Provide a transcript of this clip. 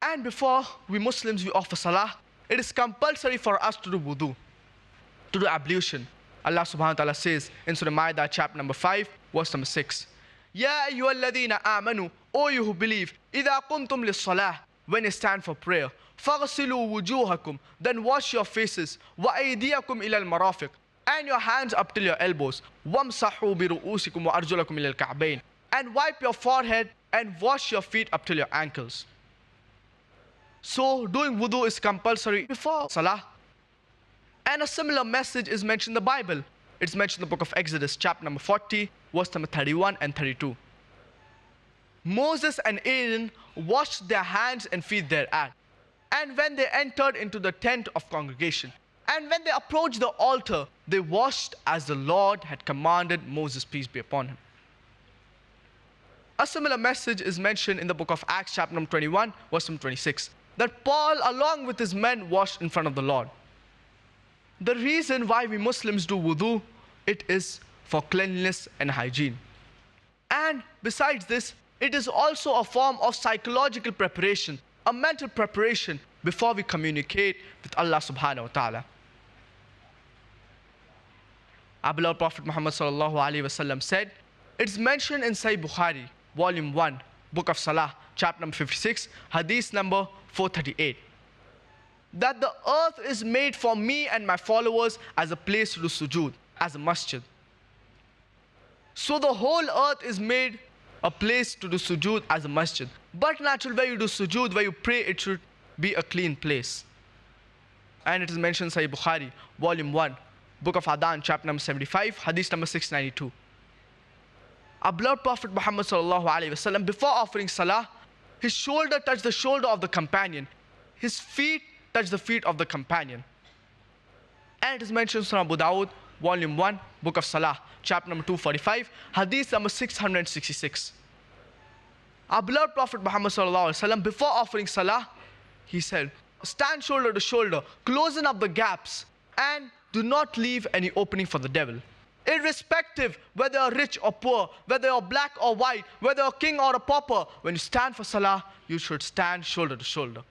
And before we Muslims, we offer Salah, it is compulsory for us to do wudu, to do ablution. Allah subhanahu wa ta'ala says in Surah Ma'idah, chapter number 5, verse number 6. Ya ayyuhalladhina amanu, O you who believe, idha qumtum lis-salah, when you stand for prayer, faghsilu wujuhakum, then wash your faces, wa aydiyakum ila al-marafiq, and your hands up till your elbows, wamsahu bi ru'usikum wa arjulakum ila al-ka'bayn, and wipe your forehead and wash your feet up till your ankles. So doing wudu is compulsory before Salah. And a similar message is mentioned in the Bible. It's mentioned in the book of Exodus, chapter number 40, verse number 31 and 32. Moses and Aaron washed their hands and feet thereat. And when they entered into the tent of congregation, and when they approached the altar, they washed as the Lord had commanded Moses, peace be upon him. A similar message is mentioned in the book of Acts, chapter number 21, verse number 26, that Paul, along with his men, washed in front of the Lord. The reason why we Muslims do wudu, it is for cleanliness and hygiene. And besides this, it is also a form of psychological preparation, a mental preparation before we communicate with Allah subhanahu wa ta'ala. Our beloved Prophet Muhammad sallallahu alaihi wasallam said, it's mentioned in Sahih Bukhari, volume 1, book of Salaah, chapter number 56, hadith number 438. That the earth is made for me and my followers as a place to do sujood, as a masjid. So the whole earth is made a place to do sujood as a masjid. But naturally, where you do sujood, where you pray, it should be a clean place. And it is mentioned in Sahih Bukhari, volume 1, book of Adhan, chapter number 75, hadith number 692. Our beloved Prophet Muhammad sallallahu alaihi wasallam, before offering Salah, his shoulder touched the shoulder of the companion. His feet touched the feet of the companion. And it is mentioned in Surah Abu Dawud, volume 1, book of Salaah, chapter number 245, hadith number 666. Our beloved Prophet Muhammad sallallahu alaihi wasallam, before offering Salah, he said, stand shoulder to shoulder, closing up the gaps, and do not leave any opening for the devil. Irrespective whether you're rich or poor, whether you're black or white, whether you're a king or a pauper, when you stand for Salah, you should stand shoulder to shoulder.